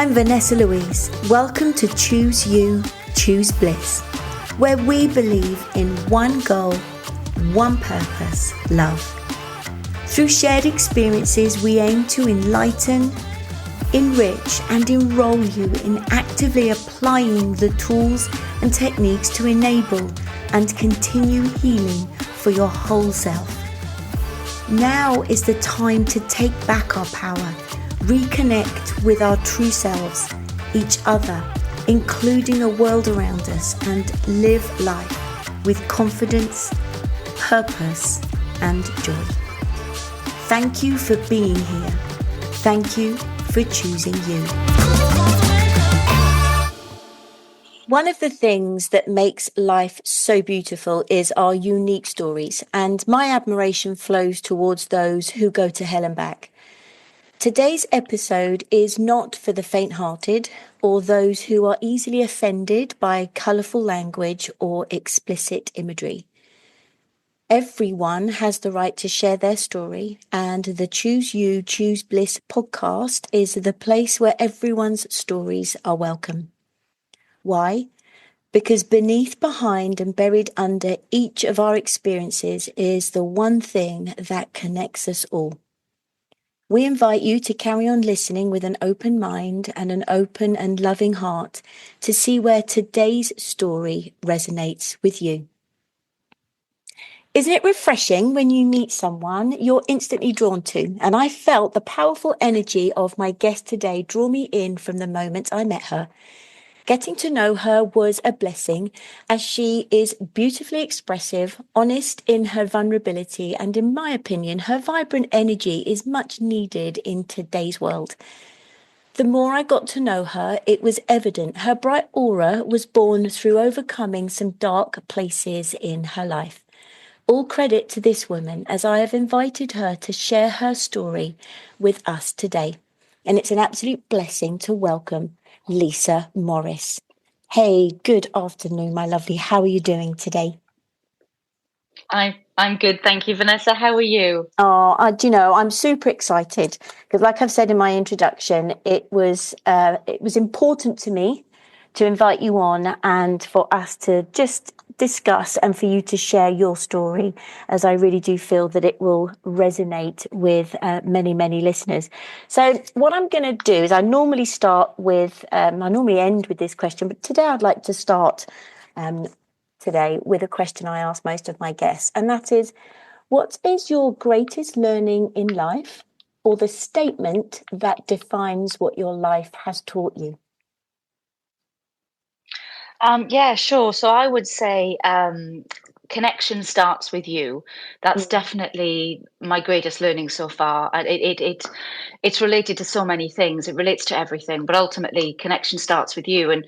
I'm Vanessa Louise. Welcome to Choose You Choose BLISS, where we believe in one goal, one purpose, love. Through shared experiences, we aim to enlighten, enrich and enroll you in actively applying the tools and techniques to enable and continue healing for your whole self. Now is the time to take back our power, reconnect with our true selves, each other, including the world around us, and live life with confidence, purpose and joy. Thank you for being here. Thank you for choosing you. One of the things that makes life so beautiful is our unique stories, and my admiration flows towards those who go to hell and back. Today's episode is not for the faint-hearted or those who are easily offended by colourful language or explicit imagery. Everyone has the right to share their story, and the Choose You Choose BLISS podcast is the place where everyone's stories are welcome. Why? Because beneath, behind and buried under each of our experiences is the one thing that connects us all. We invite you to carry on listening with an open mind and an open and loving heart to see where today's story resonates with you. Isn't it refreshing when you meet someone you're instantly drawn to? And I felt the powerful energy of my guest today draw me in from the moment I met her. Getting to know her was a blessing, as she is beautifully expressive, honest in her vulnerability, and in my opinion, her vibrant energy is much needed in today's world. The more I got to know her, it was evident her bright aura was born through overcoming some dark places in her life. All credit to this woman, as I have invited her to share her story with us today. And it's an absolute blessing to welcome Leesa Morris. Hey, good afternoon, my lovely. How are you doing today? I'm good, thank you, Vanessa. How are you? Oh, I'm super excited because, like I've said in my introduction, it was important to me to invite you on and for us to just discuss and for you to share your story, as I really do feel that it will resonate with many, many listeners. So what I'm going to do is I normally end with this question, but today I'd like to start today with a question I ask most of my guests, and that is, what is your greatest learning in life, or the statement that defines what your life has taught you? Yeah, sure. So I would say connection starts with you. That's definitely my greatest learning so far. And it's related to so many things. It relates to everything, but ultimately connection starts with you. And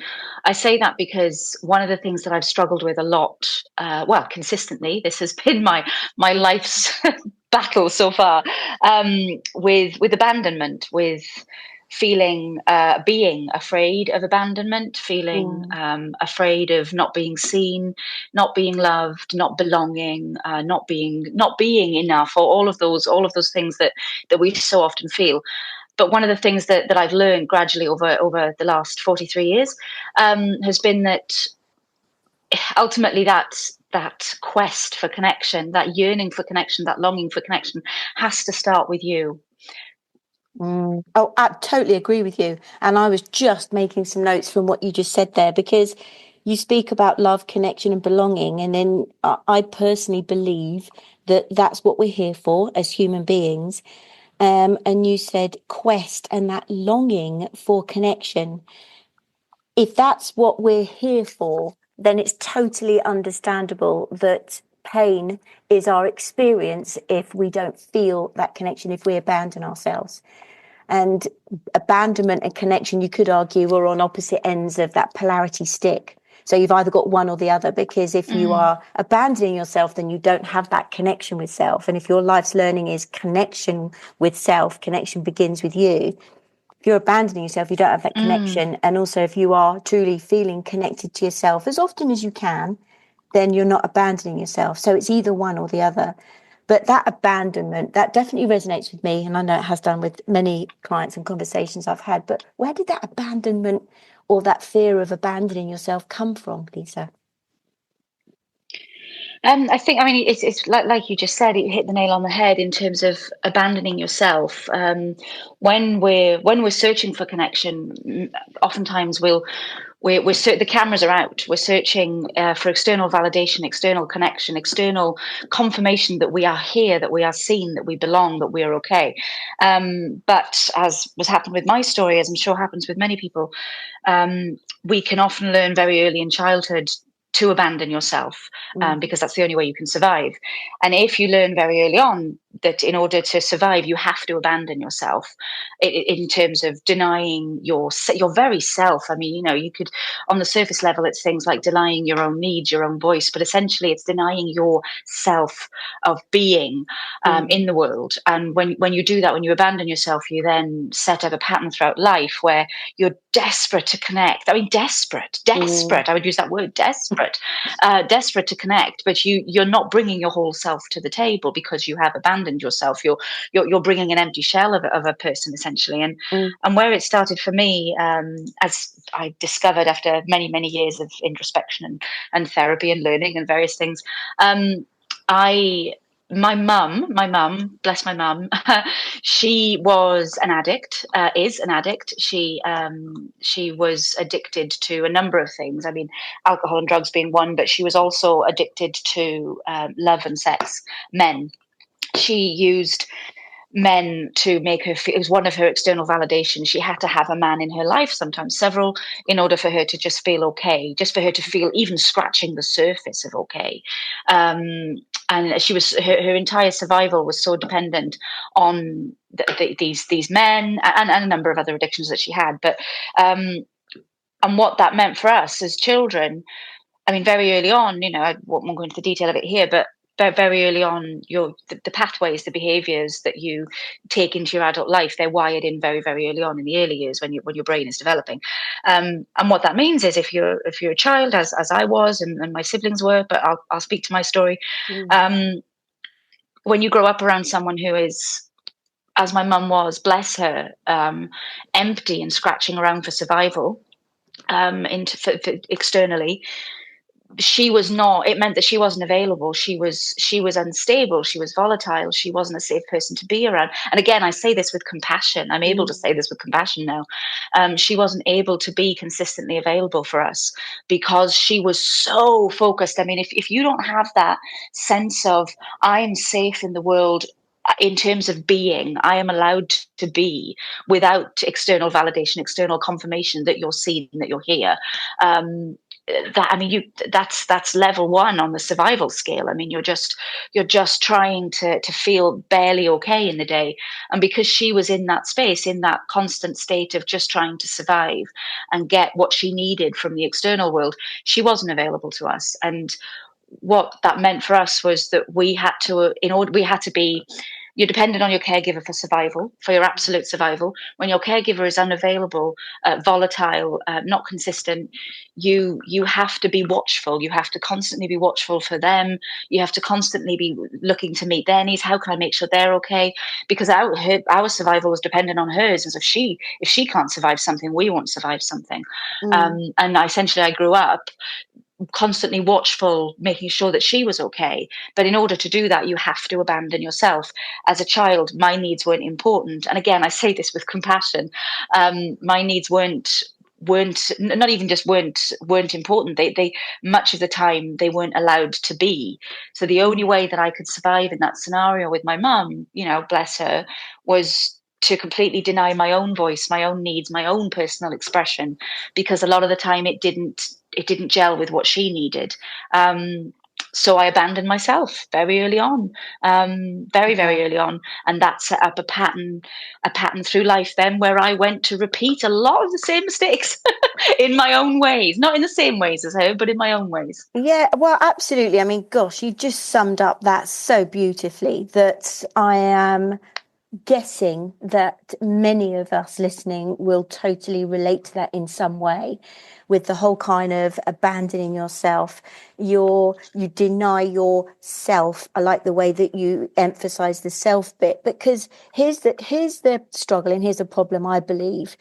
I say that because one of the things that I've struggled with a lot, consistently, this has been my life's battle so far, with abandonment, with feeling being afraid of abandonment, feeling afraid of not being seen, not being loved, not belonging, not being enough, or all of those things that we so often feel. But one of the things that I've learned gradually over the last 43 years has been that ultimately that quest for connection, that yearning for connection, that longing for connection has to start with you. Oh, I totally agree with you. And I was just making some notes from what you just said there, because you speak about love, connection and belonging. And then I personally believe that that's what we're here for as human beings. And you said quest and that longing for connection. If that's what we're here for, then it's totally understandable that pain is our experience if we don't feel that connection, if we abandon ourselves. And abandonment and connection, you could argue, are on opposite ends of that polarity stick. So you've either got one or the other, because if you are abandoning yourself, then you don't have that connection with self. And if your life's learning is connection with self, connection begins with you. If you're abandoning yourself, you don't have that connection. And also, if you are truly feeling connected to yourself as often as you can, then you're not abandoning yourself. So it's either one or the other. But that abandonment, that definitely resonates with me. And I know it has done with many clients and conversations I've had. But where did that abandonment or that fear of abandoning yourself come from, Leesa? I think, I mean, it's like you just said, it hit the nail on the head in terms of abandoning yourself. When we're searching for connection, oftentimes the cameras are out. We're searching for external validation, external connection, external confirmation that we are here, that we are seen, that we belong, that we are okay. But as was happened with my story, as I'm sure happens with many people, we can often learn very early in childhood to abandon yourself, because that's the only way you can survive. And if you learn very early on that in order to survive, you have to abandon yourself in terms of denying your very self. I mean, you could, on the surface level, it's things like denying your own needs, your own voice, but essentially it's denying your self of being in the world. And when you do that, when you abandon yourself, you then set up a pattern throughout life where you're desperate to connect. I mean, desperate. I would use that word, desperate. Desperate to connect, but you're not bringing your whole self to the table because you have abandoned yourself. You're bringing an empty shell of a person, essentially. And where it started for me, as I discovered after many years of introspection and therapy and learning and various things, I my mum, bless my mum, she was an addict, is an addict. She was addicted to a number of things. I mean, alcohol and drugs being one, but she was also addicted to love and sex, men. She used men to make her feel, it was one of her external validations. She had to have a man in her life, sometimes several, in order for her to just feel okay, just for her to feel even scratching the surface of okay. And she was her entire survival was so dependent on these men and a number of other addictions that she had. But and what that meant for us as children, I mean, very early on, I won't go into the detail of it here, but very early on, the pathways, the behaviours that you take into your adult life, they're wired in very early on in the early years when your brain is developing. And what that means is if you're a child, as I was, and my siblings were, but I'll speak to my story. When you grow up around someone who is, as my mum was, bless her, empty and scratching around for survival, for externally, she was not, it meant that she wasn't available. She was unstable, she was volatile, she wasn't a safe person to be around. And again, I say this with compassion. I'm able to say this with compassion now. She wasn't able to be consistently available for us because she was so focused. I mean, if you don't have that sense of I'm safe in the world in terms of being, I am allowed to be without external validation, external confirmation that you're seen, that you're here, that's level one on the survival scale. I mean, you're just trying to feel barely okay in the day. And because she was in that space, in that constant state of just trying to survive and get what she needed from the external world, she wasn't available to us. And what that meant for us was that we had to be, you're dependent on your caregiver for survival, for your absolute survival. When your caregiver is unavailable, volatile, not consistent, you have to be watchful. You have to constantly be watchful for them. You have to constantly be looking to meet their needs. How can I make sure they're okay? Because our survival was dependent on hers. As if she can't survive something, we won't survive something. And I grew up constantly watchful, making sure that she was okay. But in order to do that, you have to abandon yourself. As a child, my needs weren't important. And again, I say this with compassion. My needs weren't not even just weren't important. They much of the time they weren't allowed to be. So the only way that I could survive in that scenario with my mum, bless her, was to completely deny my own voice, my own needs, my own personal expression, because a lot of the time it didn't gel with what she needed. So I abandoned myself very early on, very early on, and that set up a pattern through life then where I went to repeat a lot of the same mistakes in my own ways, not in the same ways as her, but in my own ways. Yeah, well, absolutely. I mean, gosh, you just summed up that so beautifully that I am guessing that many of us listening will totally relate to that in some way, with the whole kind of abandoning yourself. You deny yourself. I like the way that you emphasize the self bit, because here's the struggle, and here's a problem, I believe,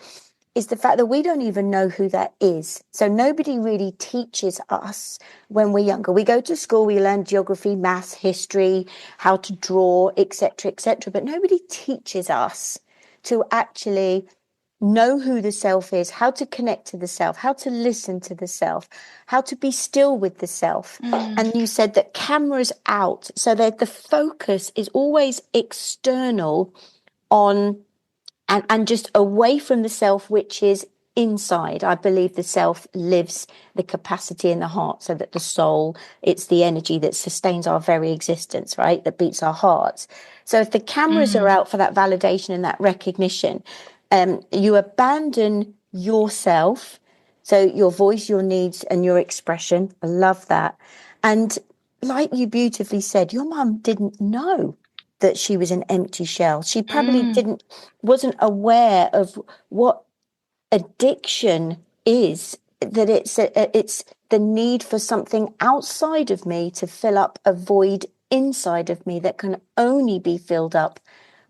is the fact that we don't even know who that is. So nobody really teaches us when we're younger. We go to school, we learn geography, maths, history, how to draw, etc., but nobody teaches us to actually know who the self is, how to connect to the self, how to listen to the self, how to be still with the self. And you said that cameras out, so that the focus is always external on and just away from the self, which is inside. I believe the self lives the capacity in the heart, so that the soul, it's the energy that sustains our very existence, right? That beats our hearts. So if the cameras are out for that validation and that recognition, you abandon yourself. So your voice, your needs, and your expression. I love that. And like you beautifully said, your mum didn't know that she was an empty shell. She probably wasn't aware of what addiction is, that it's the need for something outside of me to fill up a void inside of me that can only be filled up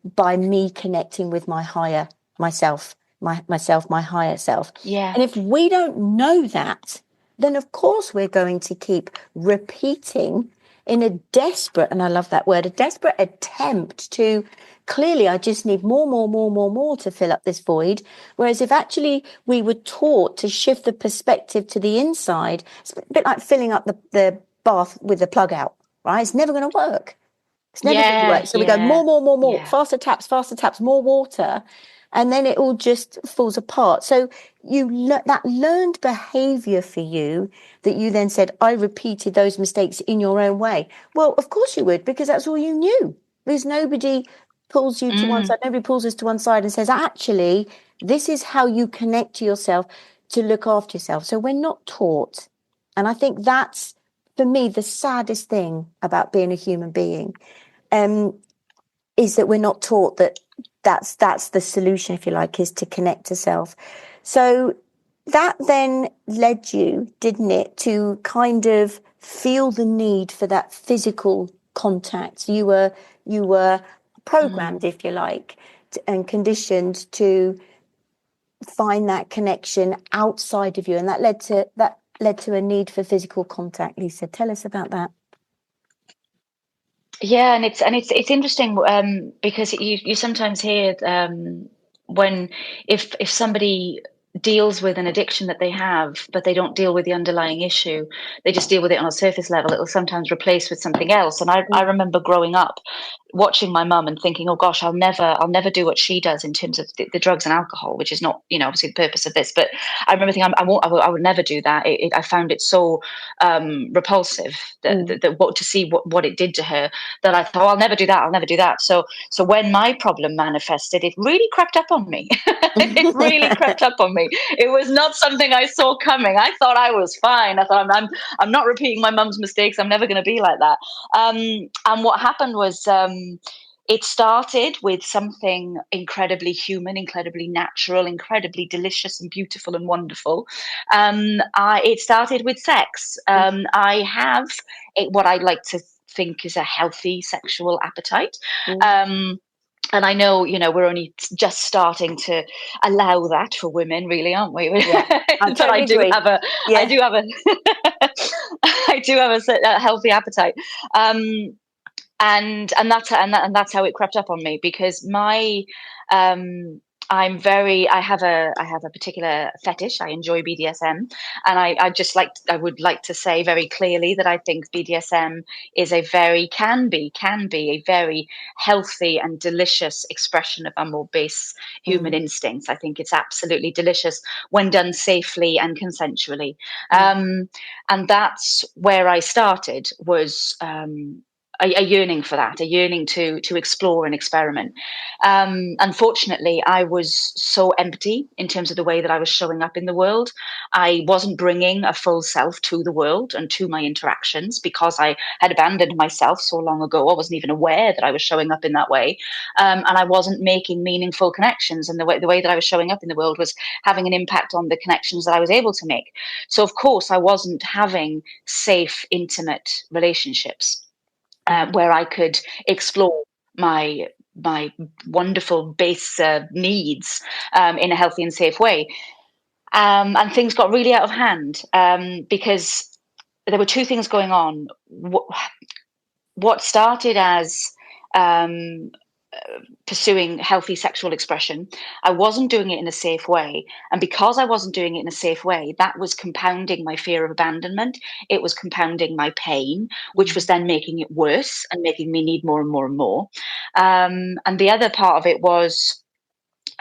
by me connecting with my higher myself, my higher self. Yeah. And if we don't know that, then of course we're going to keep repeating in a desperate, and I love that word, a desperate attempt to, clearly I just need more to fill up this void. Whereas if actually we were taught to shift the perspective to the inside, it's a bit like filling up the bath with the plug out, right? It's never going to work. It's never going to Yeah. work. So we go Yeah. more, Yeah. faster taps, more water. And then it all just falls apart. So that learned behavior for you, that you then said, I repeated those mistakes in your own way. Well, of course you would, because that's all you knew. Because nobody pulls you to one side, nobody pulls us to one side and says, actually, this is how you connect to yourself to look after yourself. So we're not taught. And I think that's, for me, the saddest thing about being a human being, is that we're not taught that that's the solution, if you like, is to connect to self. So that then led you, didn't it, to kind of feel the need for that physical contact. You were programmed, if you like, and conditioned to find that connection outside of you, and that led to a need for physical contact. Leesa, tell us about that. Yeah, and it's interesting, because you sometimes hear, when if somebody deals with an addiction that they have, but they don't deal with the underlying issue, they just deal with it on a surface level, it'll sometimes replace with something else. And I remember growing up watching my mum and thinking, oh gosh, I'll never do what she does in terms of the drugs and alcohol, which is not, obviously the purpose of this. But I remember thinking, I would never do that. I found it so repulsive, that what to see what it did to her, that I thought, oh, I'll never do that. I'll never do that. So when my problem manifested, it really crept up on me. It really crept up on me. It was not something I saw coming. I thought I was fine. I thought I'm not repeating my mum's mistakes. I'm never going to be like that. And what happened was, it started with something incredibly human, incredibly natural, incredibly delicious and beautiful and wonderful. It started with sex. I have what I like to think is a healthy sexual appetite. And I know, we're only just starting to allow that for women, really, aren't we? Yeah, I But I totally do agree. have a, I Yeah. do have a, I do have a healthy appetite. And that's how it crept up on me, because um I have a particular fetish. I enjoy BDSM, and I would like to say very clearly that I think BDSM is can be a very healthy and delicious expression of our more base human Mm, instincts. I think it's absolutely delicious when done safely and consensually. mm, And that's where I started, was a yearning for that, a yearning to explore and experiment. Unfortunately, I was so empty in terms of the way that I was showing up in the world. I wasn't bringing a full self to the world and to my interactions because I had abandoned myself so long ago. I wasn't even aware that I was showing up in that way, and I wasn't making meaningful connections. And the way that I was showing up in the world was having an impact on the connections that I was able to make. So, of course, I wasn't having safe, intimate relationships where I could explore my wonderful base needs in a healthy and safe way. And things got really out of hand because there were two things going on. What started as um, pursuing healthy sexual expression, I wasn't doing it in a safe way. And because I wasn't doing it in a safe way, that was compounding my fear of abandonment. It was compounding my pain, which was then making it worse and making me need more and more and more. And the other part of it was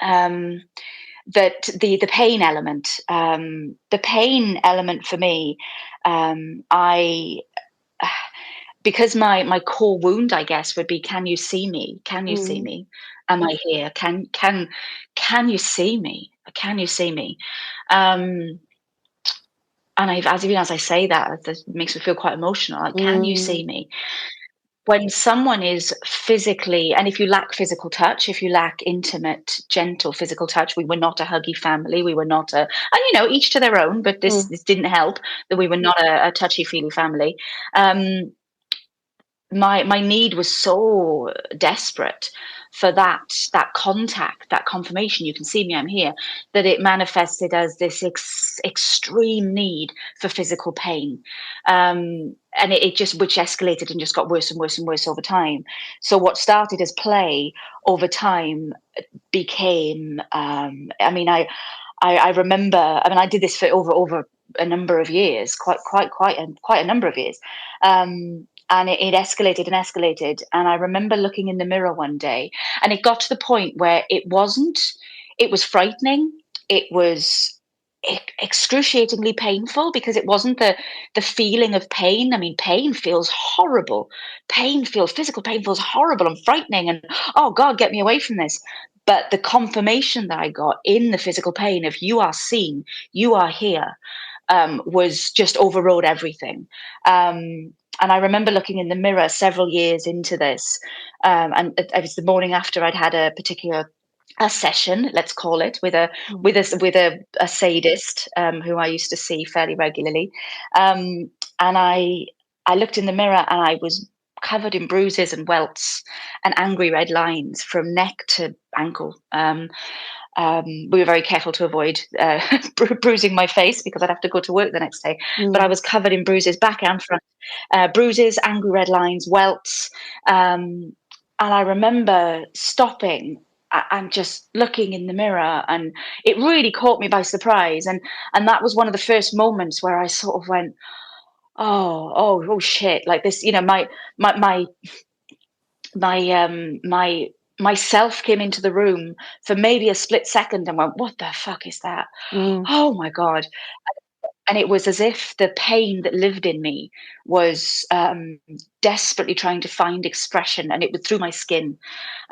that the pain element, for me, I because my core wound, I guess, would be, can you see me? Can you see me? Am I here? Can you see me? Can you see me? And as I say that, it makes me feel quite emotional. Like, can you see me? When someone is physically, and if you lack physical touch, if you lack intimate, gentle physical touch, we were not a huggy family. We were not and each to their own, but this didn't help that we were not a touchy-feely family. My need was so desperate for that contact, that confirmation, you can see me, I'm here, that it manifested as this extreme need for physical pain. And it just, which escalated and just got worse and worse and worse over time. So what started as play over time became, I remember, I did this for over a number of years, quite a number of years. And it escalated and escalated. And I remember looking in the mirror one day, and it got to the point where it was frightening. It was excruciatingly painful because it wasn't the feeling of pain. I mean, pain feels horrible. Physical pain feels horrible and frightening. And, oh God, get me away from this. But the confirmation that I got in the physical pain of, you are seen, you are here, was just overrode everything. And I remember looking in the mirror several years into this, and it was the morning after I'd had a particular session, let's call it, with a sadist who I used to see fairly regularly, and I looked in the mirror and I was covered in bruises and welts and angry red lines from neck to ankle. We were very careful to avoid bruising my face because I'd have to go to work the next day. But I was covered in bruises, back and front, bruises, angry red lines, welts. And I remember stopping and just looking in the mirror, and it really caught me by surprise. And that was one of the first moments where I sort of went, oh shit! Like this, my myself came into the room for maybe a split second and went, what the fuck is that? Oh my God. And it was as if the pain that lived in me was desperately trying to find expression, and it was through my skin.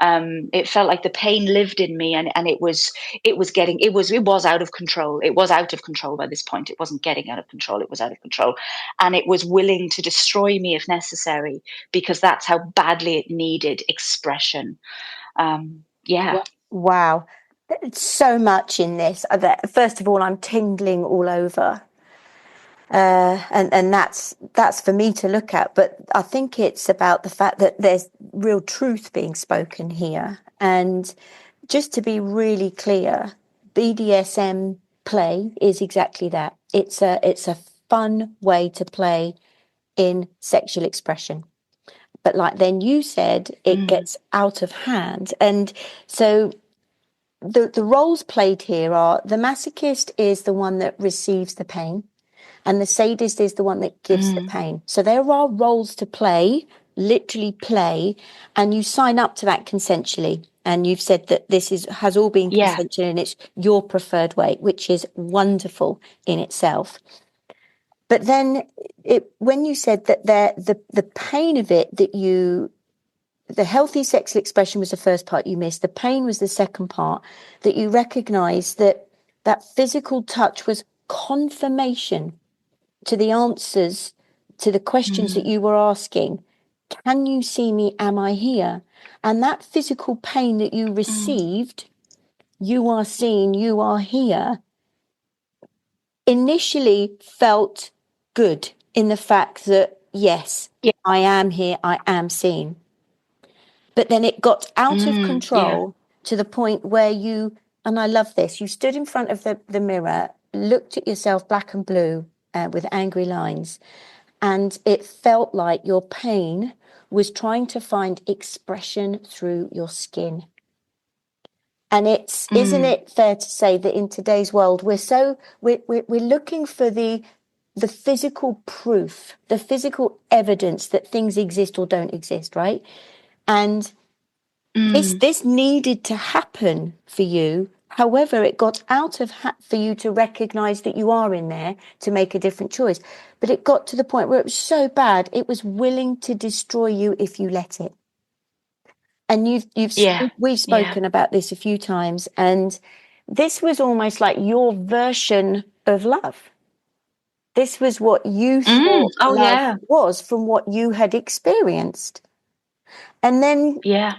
It felt like the pain lived in me, and it was out of control. It was out of control by this point. It wasn't getting out of control. It was out of control, and it was willing to destroy me if necessary, because that's how badly it needed expression. Yeah. Wow. There's so much in this. First of all, I'm tingling all over. And that's for me to look at. But I think it's about the fact that there's real truth being spoken here. And just to be really clear, BDSM play is exactly that. It's a fun way to play in sexual expression. But like then you said, it gets out of hand. And so the roles played here are, the masochist is the one that receives the pain, and the sadist is the one that gives the pain. So there are roles to play, literally play, and you sign up to that consensually. And you've said that this has all been consensual, and it's your preferred way, which is wonderful in itself. But then when you said that the pain of it, that the healthy sexual expression was the first part you missed, the pain was the second part, that you recognized that physical touch was confirmation to the answers to the questions that you were asking. Can you see me? Am I here? And that physical pain that you received, you are seen, you are here, initially felt good in the fact that, yes, Yeah. I am here, I am seen. But then it got out of Yeah. control to the point where you, and I love this, you stood in front of the mirror, looked at yourself black and blue with angry lines, and it felt like your pain was trying to find expression through your skin. And isn't it fair to say that in today's world we're looking for the physical proof, the physical evidence that things exist or don't exist, right? And this needed to happen for you. However, it got out of for you to recognize that you are in there to make a different choice. But it got to the point where it was so bad, it was willing to destroy you if you let it. And Yeah. we've Yeah. spoken about this a few times, and this was almost like your version of love. This was what you thought Oh love yeah. was from what you had experienced. And then, Yeah.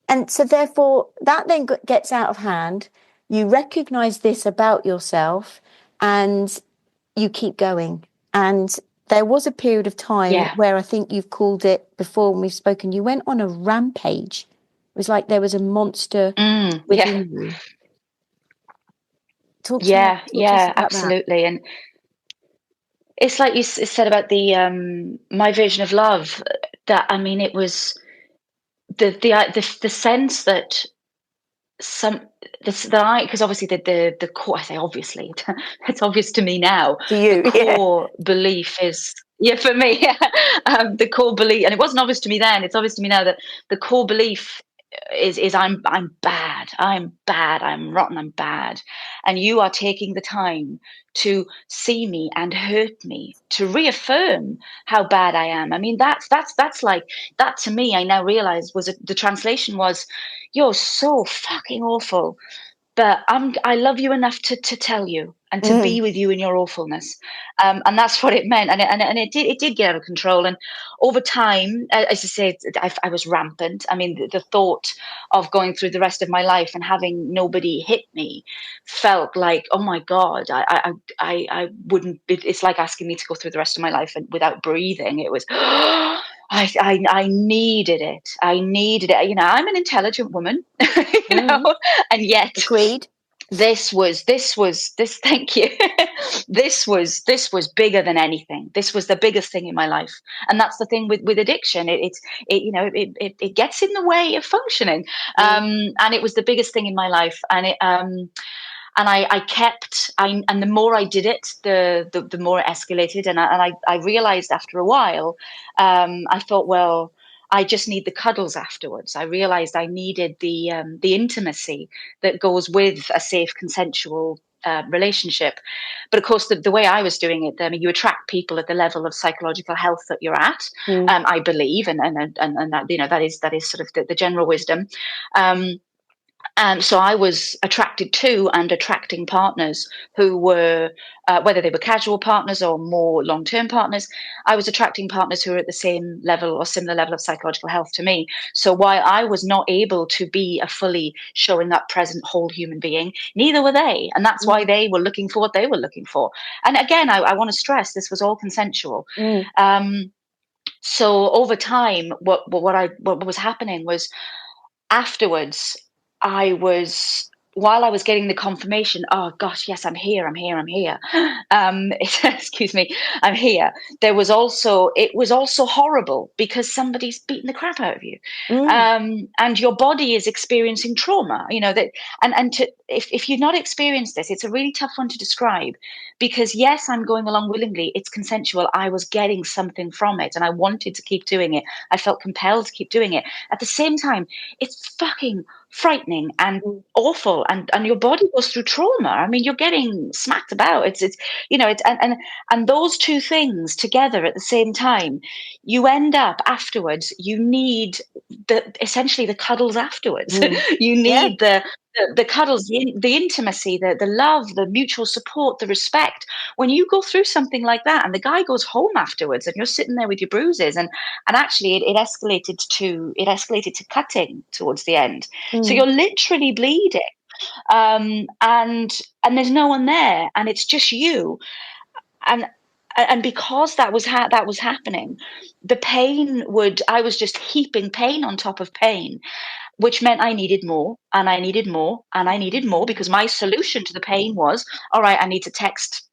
and so therefore, that then gets out of hand. You recognize this about yourself and you keep going. And there was a period of time Yeah. where I think you've called it before when we've spoken, you went on a rampage. It was like there was a monster Yeah. within you. Yeah. Talk to us Yeah. about that. Absolutely. And it's like you said about the my version of love. That, I mean, it was the sense that some this that I because obviously the core, I say obviously, it's obvious to me now, To the you, yeah. core belief is, yeah, for me, yeah, the core belief, and it wasn't obvious to me then, it's obvious to me now, that the core belief is I'm bad, I'm rotten, I'm bad. And you are taking the time to see me and hurt me, to reaffirm how bad I am. I mean, that's like, that to me, I now realize, the translation was, you're so fucking awful, but I love you enough to tell you and to Mm, be with you in your awfulness. And that's what it meant. And it did get out of control. And over time, as I said, I was rampant. I mean, the thought of going through the rest of my life and having nobody hit me felt like, oh my God, I wouldn't, it's like asking me to go through the rest of my life without breathing. It was, I needed it. I needed it. You know, I'm an intelligent woman, you mm. know, and yet Agreed. this thank you. This was bigger than anything. This was the biggest thing in my life. And that's the thing with addiction. It gets in the way of functioning. Mm, And it was the biggest thing in my life. And I kept, and the more I did it, the more it escalated. And I realized after a while, I thought, well, I just need the cuddles afterwards. I realized I needed the intimacy that goes with a safe, consensual relationship. But of course, the way I was doing it, I mean, you attract people at the level of psychological health that you're at. mm, I believe, and that, you know, that is sort of the general wisdom. And so I was attracted to and attracting partners who were, whether they were casual partners or more long-term partners, I was attracting partners who were at the same level or similar level of psychological health to me. So while I was not able to be a fully showing up, present, whole human being, neither were they. And that's why mm, they were looking for what they were looking for. And again, I want to stress, this was all consensual. mm, So over time, what was happening was, afterwards, I was while I was getting the confirmation, oh gosh, yes, I'm here, I'm here, I'm here. Excuse me, I'm here. It was also horrible because somebody's beating the crap out of you, mm, and your body is experiencing trauma. You know that, and to if you've not experienced this, it's a really tough one to describe, because yes, I'm going along willingly. It's consensual. I was getting something from it, and I wanted to keep doing it. I felt compelled to keep doing it. At the same time, it's fucking frightening and Mm. awful, and your body goes through trauma. I mean, you're getting smacked about. It's you know, it's and those two things together at the same time, you end up afterwards, you need essentially the cuddles afterwards. Mm. You Yeah. need the cuddles, the intimacy, the love, the mutual support, the respect. When you go through something like that, and the guy goes home afterwards, and you're sitting there with your bruises, and actually it escalated to cutting towards the end. So Mm. you're literally bleeding, and there's no one there, and it's just you, and because that was happening, the pain would I was just heaping pain on top of pain, which meant I needed more, and I needed more, and I needed more, because my solution to the pain was, all right, I need to text,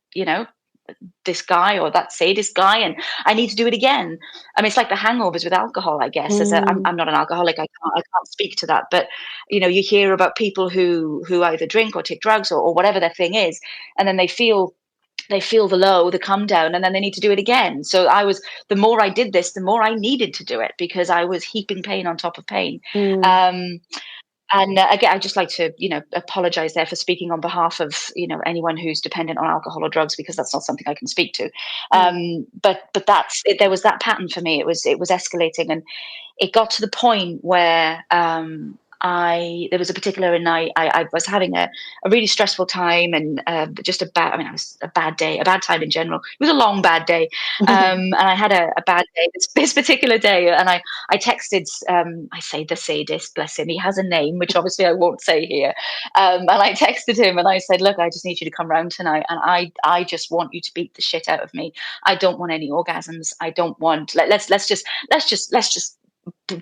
this guy or that sadist guy, and I need to do it again. I mean, it's like the hangovers with alcohol, I guess. Mm. I'm not an alcoholic. I can't speak to that, but you hear about people who either drink or take drugs, or whatever their thing is, and then they feel the low, the come down, and then they need to do it again. So the more I did this, the more I needed to do it, because I was heaping pain on top of pain. Mm. Um, and again, I'd just like to, apologize there for speaking on behalf of, anyone who's dependent on alcohol or drugs, because that's not something I can speak to. Mm. But that's it. There was that pattern for me. It was escalating, and it got to the point where there was a particular night I was having a really stressful time, and just it was a bad day, a bad time in general. It was a long bad day, and I had a bad day this particular day, and I texted, I say the sadist, bless him, he has a name which obviously I won't say here, and I texted him and I said, look, I just need you to come round tonight, and I just want you to beat the shit out of me. I don't want any orgasms. I don't want. Let's just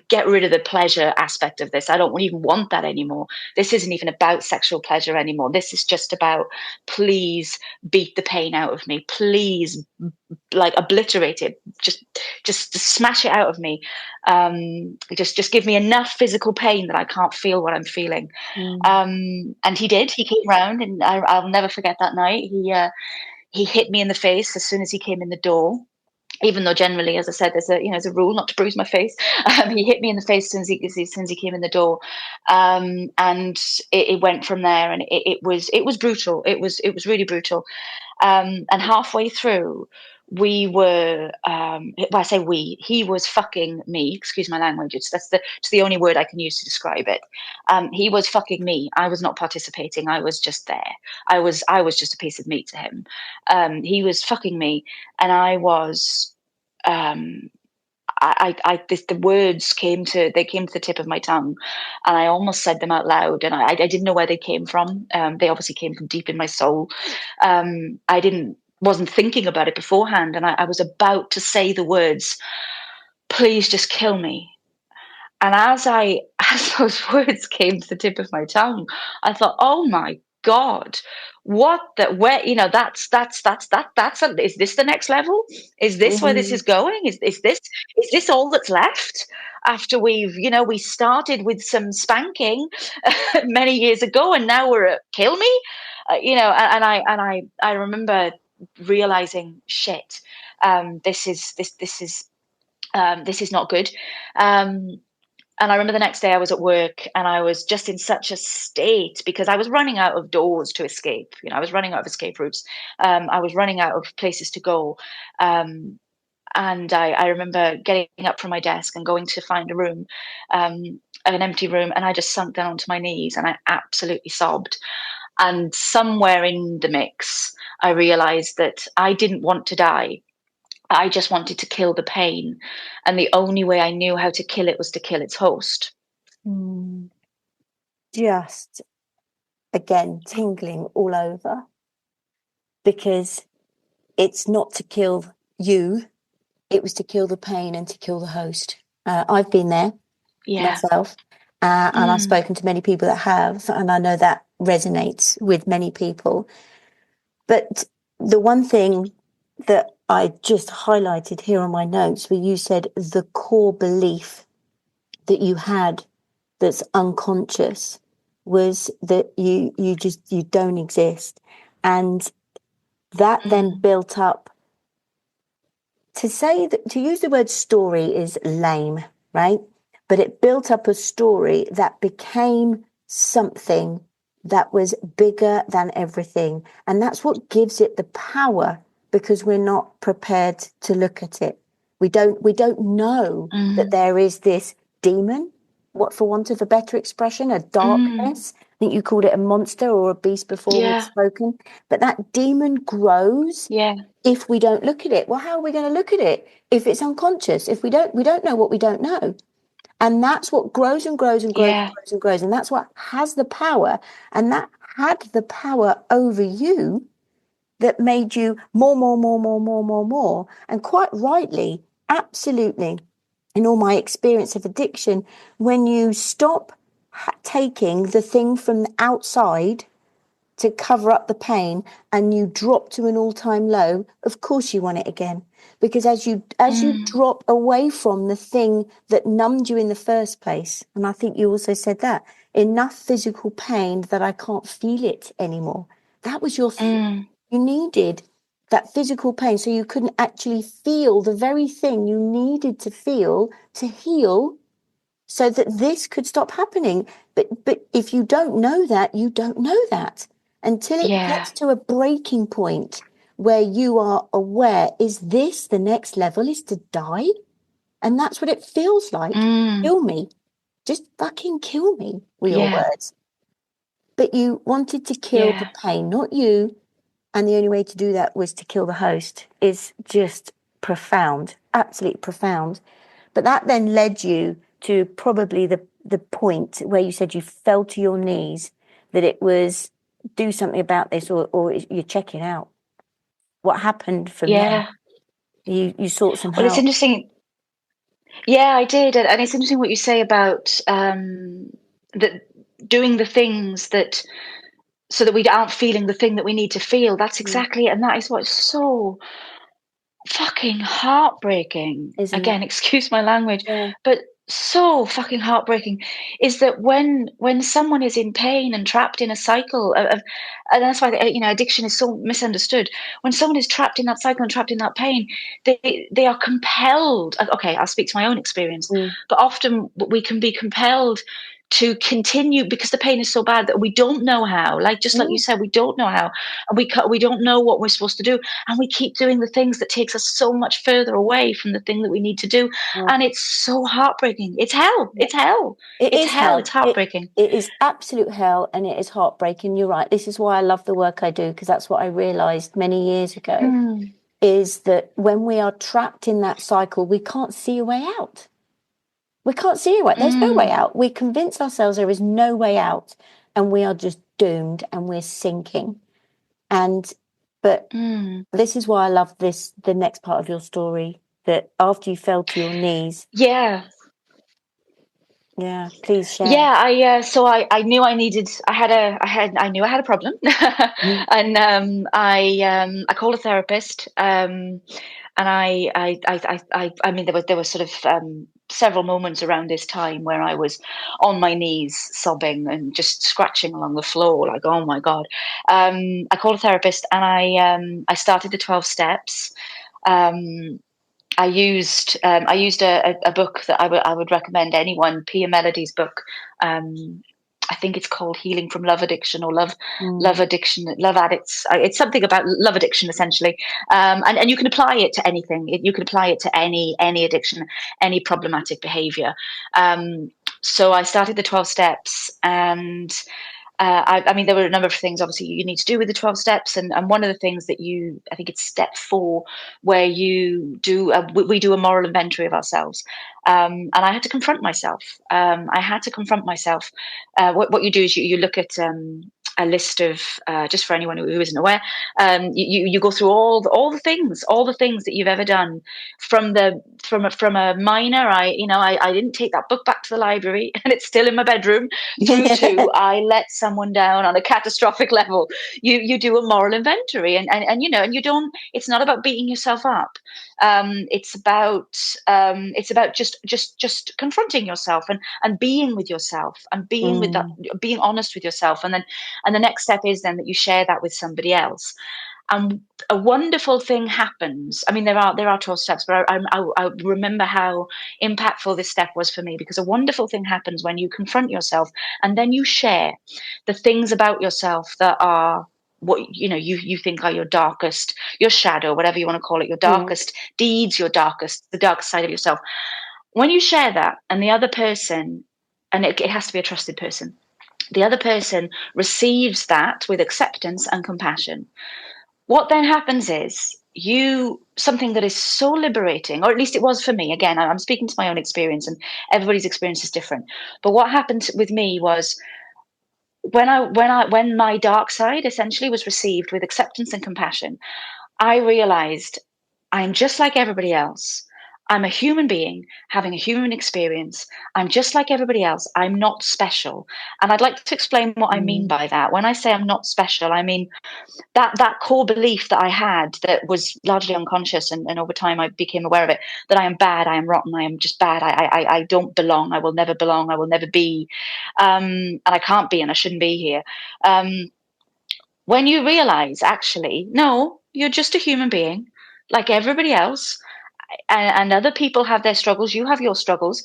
get rid of the pleasure aspect of this. I don't even want that anymore. This isn't even about sexual pleasure anymore. This is just about, please beat the pain out of me. Please, like, obliterate it. Just smash it out of me. Just give me enough physical pain that I can't feel what I'm feeling. Mm. And he did. He came round, and I'll never forget that night. He hit me in the face as soon as he came in the door, even though generally, as I said, there's a rule not to bruise my face. He hit me in the face as soon as he came in the door, and it went from there, and it was brutal. It was really brutal. And halfway through, we were, well, I say we, he was fucking me. Excuse my language. It's the only word I can use to describe it. He was fucking me. I was not participating. I was just there. I was just a piece of meat to him. He was fucking me, and I was. The words came to the tip of my tongue, and I almost said them out loud, and I didn't know where they came from. They obviously came from deep in my soul. Wasn't thinking about it beforehand, and I was about to say the words, "Please just kill me." And as those words came to the tip of my tongue, I thought, "Oh my God, what the where is this the next level? Is this where this Mm. is going? Is this all that's left after we started with some spanking many years ago, and now we're at kill me?" And I remember realizing, shit, this is not good. Um, and I remember the next day I was at work, and I was just in such a state, because I was running out of doors to escape. I was running out of escape routes. I was running out of places to go. And I remember getting up from my desk and going to find a room, an empty room, and I just sunk down onto my knees, and I absolutely sobbed. And somewhere in the mix, I realized that I didn't want to die. I just wanted to kill the pain. And the only way I knew how to kill it was to kill its host. Mm. Just again, tingling all over, because it's not to kill you, it was to kill the pain and to kill the host. I've been there Yeah. myself, and I've spoken to many people that have, and I know that resonates with many people. But the one thing that I just highlighted here on my notes, where you said the core belief that you had that's unconscious was that you don't exist, and that then built up. To use the word story is lame, right? But it built up a story that became something that was bigger than everything. And that's what gives it the power, because we're not prepared to look at it. We don't know that there is this demon, what, for want of a better expression, a darkness. I think you called it a monster or a beast before we've Yeah. spoken. But that demon grows Yeah. if we don't look at it. Well, how are we going to look at it if it's unconscious? If we don't know what we don't know. And that's what grows and grows and grows and Yeah. grows and grows. And that's what has the power. And that had the power over you that made you more, more, more, more, more, more, more. And quite rightly, absolutely, in all my experience of addiction, when you stop taking the thing from the outside to cover up the pain and you drop to an all-time low, of course you want it again. Because as you drop away from the thing that numbed you in the first place, and I think you also said that, enough physical pain that I can't feel it anymore. That was your you needed that physical pain so you couldn't actually feel the very thing you needed to feel to heal, so that this could stop happening. But if you don't know that, you don't know that until it Yeah. gets to a breaking point where you are aware, is this the next level, is to die? And that's what it feels like. Kill me. Just fucking kill me, were your Yeah. words. But you wanted to kill the Yeah. pain, not you. And the only way to do that was to kill the host. Is just profound, absolutely profound. But that then led you to probably the point where you said you fell to your knees, that it was do something about this, or you check it out. What happened from there? Yeah. You sought some Well, it's help. interesting. Yeah, I did. And it's interesting what you say about that doing the things that so that we aren't feeling the thing that we need to feel. That's Mm. exactly, and that is what's so fucking heartbreaking. Isn't it? Again, excuse my language, Yeah. but so fucking heartbreaking is that when someone is in pain and trapped in a cycle of, and that's why addiction is so misunderstood. When someone is trapped in that cycle and trapped in that pain, they are compelled. Okay, I'll speak to my own experience, Mm. but often we can be compelled to continue because the pain is so bad that we don't know how. Like just like you Mm. said, we don't know how, and we don't know what we're supposed to do, and we keep doing the things that takes us so much further away from the thing that we need to do, Oh, and it's so heartbreaking. It's hell. yeah. It's hell. It It's is hell. It's hell. heartbreaking. It is absolute hell, and it is heartbreaking. You're right. This is why I love the work I do, because that's what I realized many years ago, Mm, is that when we are trapped in that cycle, we can't see a way out. We can't see a way. There's no way mm, out. We convince ourselves there is no way out, and we are just doomed, and we're sinking. And but mm. this is why I love this, the next part of your story, that after you fell to your knees, Yeah. yeah, please share. Yeah, I knew I needed I knew I had a problem. Mm. And I called a therapist, and I mean there were sort of several moments around this time where I was on my knees sobbing and just scratching along the floor like, oh my God. I called a therapist, and I started the 12 steps. um I used a book that I would recommend anyone, Pia Melody's book. I think it's called Healing from Love Addiction, or Mm. Love Addiction, Love Addicts. It's something about love addiction essentially, and you can apply it to anything. You can apply it to any addiction, any problematic behavior. So I started the 12 steps, and I mean, there were a number of things obviously you need to do with the 12 steps. And one of the things that I think it's step 4, where we do a moral inventory of ourselves. And I had to confront myself. I had to confront myself. What you do is you look at a list of, just for anyone who isn't aware, you go through all the things that you've ever done, from a minor. I didn't take that book back to the library and it's still in my bedroom, through to I let someone down on a catastrophic level. You do a moral inventory, and you don't. It's not about beating yourself up. It's about just confronting yourself, and being with yourself, and being with that, Mm. being honest with yourself, and the next step is then that you share that with somebody else. And a wonderful thing happens. I mean, there are 12 steps, but I remember how impactful this step was for me, because a wonderful thing happens when you confront yourself and then you share the things about yourself that are what you think are your darkest, your shadow, whatever you want to call it, your Mm. darkest deeds, the darkest side of yourself. When you share that, and the other person, and it has to be a trusted person, the other person receives that with acceptance and compassion. What then happens is something that is so liberating, or at least it was for me. Again, I'm speaking to my own experience, and everybody's experience is different. But what happened with me was, when my dark side essentially was received with acceptance and compassion, I realized I'm just like everybody else. I'm a human being having a human experience. I'm just like everybody else. I'm not special. And I'd like to explain what I mean Mm. by that. When I say I'm not special, I mean that core belief that I had, that was largely unconscious, and over time I became aware of it, that I am bad, I am rotten, I am just bad, I don't belong, I will never belong, I will never be, and I can't be, and I shouldn't be here. Um, when you realize, actually, no, you're just a human being like everybody else, and other people have their struggles, you have your struggles.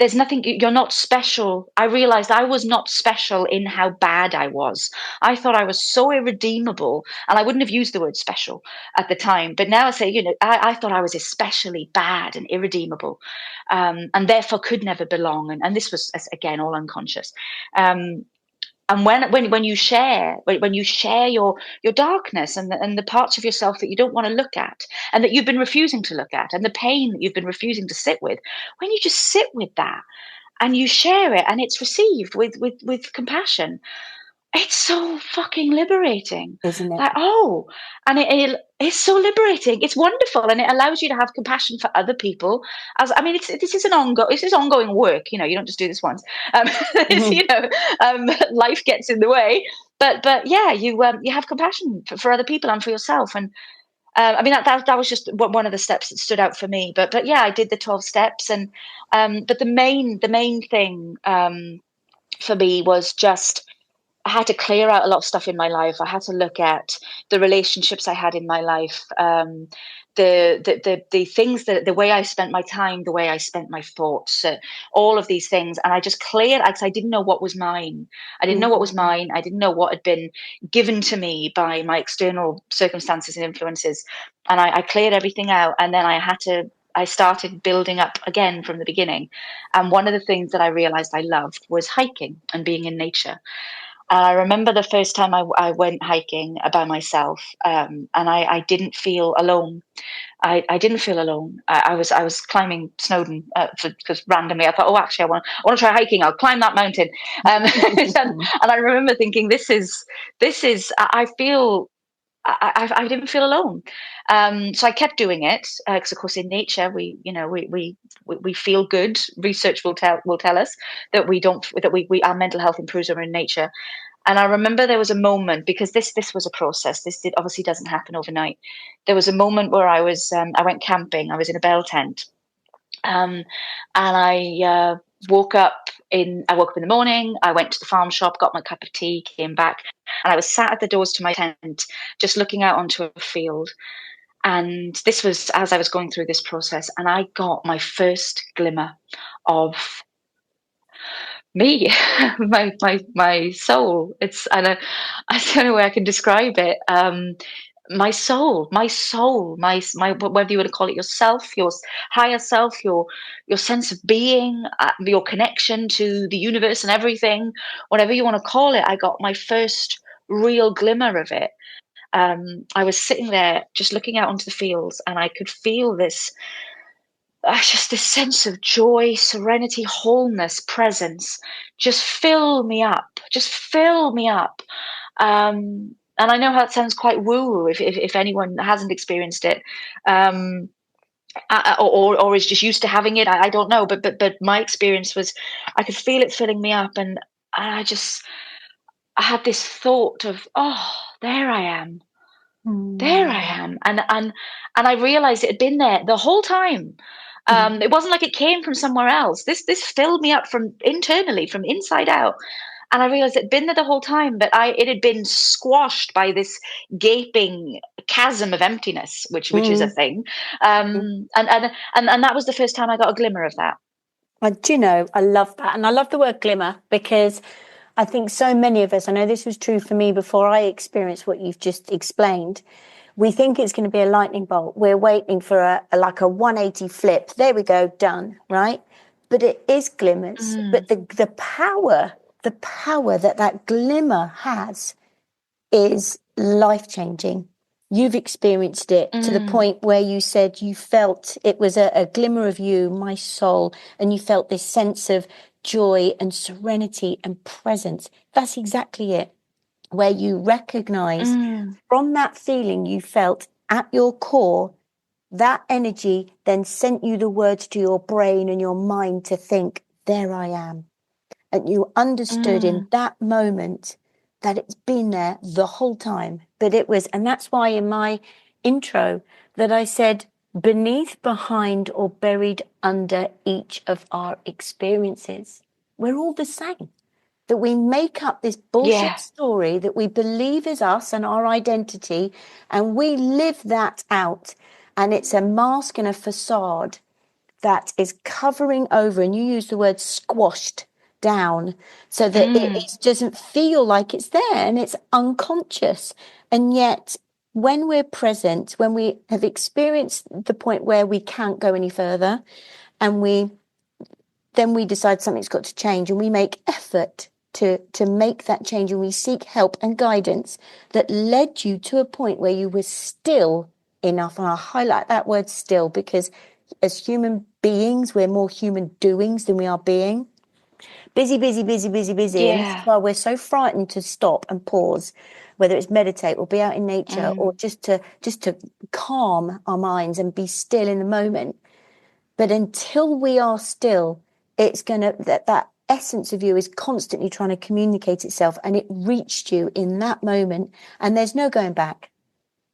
There's nothing, you're not special. I realized I was not special in how bad I was. I thought I was so irredeemable, and I wouldn't have used the word special at the time, but now I say, I thought I was especially bad and irredeemable, and therefore could never belong. And this was, again, all unconscious. And when you share your darkness, and the parts of yourself that you don't want to look at, and that you've been refusing to look at, and the pain that you've been refusing to sit with, when you just sit with that and you share it, and it's received with compassion, it's so fucking liberating. Isn't it? Like, oh, and it's so liberating. It's wonderful, and it allows you to have compassion for other people. As I mean, this is ongoing work. You don't just do this once. It's, Mhm. life gets in the way, but yeah, you have compassion for other people and for yourself. And I mean, that was just one of the steps that stood out for me. But yeah, I did the 12 steps, and but the main thing for me was just, I had to clear out a lot of stuff in my life. I had to look at the relationships I had in my life, the things, that the way I spent my time, the way I spent my thoughts, all of these things, and I just cleared, because I didn't know what was mine. I didn't know what Mm. was mine. I didn't know what had been given to me by my external circumstances and influences, and I cleared everything out, and then I started building up again from the beginning. And one of the things that I realized I loved was hiking and being in nature. And I remember the first time I went hiking by myself, and I didn't feel alone. I didn't feel alone. I was climbing Snowdon, because randomly I thought, oh, actually, I want to try hiking. I'll climb that mountain. And I remember thinking, this is. I feel. I didn't feel alone, so I kept doing it, because, of course, in nature we feel good. Research will tell us that our mental health improves when we're in nature. And I remember there was a moment, because this was a process. Obviously doesn't happen overnight. There was a moment where I went camping. I was in a bell tent, and I woke up in the morning. I went to the farm shop, got my cup of tea, came back, and I was sat at the doors to my tent, just looking out onto a field. And this was as I was going through this process, and I got my first glimmer of me, my soul. I don't know way I can describe it. My soul, whether you want to call it yourself, your higher self, your sense of being, your connection to the universe and everything, whatever you want to call it. I got my first real glimmer of it. I was sitting there just looking out onto the fields, and I could feel this, just this sense of joy, serenity, wholeness, presence, just fill me up. And I know how it sounds quite woo-woo if anyone hasn't experienced it, um, or is just used to having it. I don't know, but my experience was, I could feel it filling me up, and I had this thought of, oh, there I am, there I Mm. am, and I realized it had been there the whole time. It wasn't like it came from somewhere else. This filled me up from internally, from inside out. and I realized it'd been there the whole time, but it had been squashed by this gaping chasm of emptiness, which is a Mm. thing. And that was the first time I got a glimmer of that. Do you know, I love that. And I love the word glimmer because I think so many of us, I know this was true for me before I experienced what you've just explained. We think it's going to be a lightning bolt. We're waiting for like a 180 flip. There we go, done, right? But it is glimmers. Mm, But the power that that glimmer has is life changing. You've experienced it to the mm, point where you said you felt it was a glimmer of you, my soul, and you felt this sense of joy and serenity and presence. That's exactly it. Where you recognized mm, from that feeling you felt at your core, that energy then sent you the words to your brain and your mind to think, there I am. And you understood in mm. that moment that it's been there the whole time. But it was, and that's why in my intro that I said, beneath, behind, or buried under each of our experiences, we're all the same. That we make up this bullshit Yeah. story that we believe is us and our identity, and we live that out. And it's a mask and a facade that is covering over, and you use the word squashed down, so that Mm, it doesn't feel like it's there and it's unconscious. And yet, when we're present, when we have experienced the point where we can't go any further, and we decide something's got to change, and we make effort to make that change, and we seek help and guidance that led you to a point where you were still enough. And I highlight that word still, because as human beings, we're more human doings than we are being. Busy, busy, busy, busy, busy. And this is yeah. why we're so frightened to stop and pause, whether it's meditate or be out in nature, or Mm, just to calm our minds and be still in the moment. But until we are still, it's gonna that essence of you is constantly trying to communicate itself, and it reached you in that moment, and there's no going back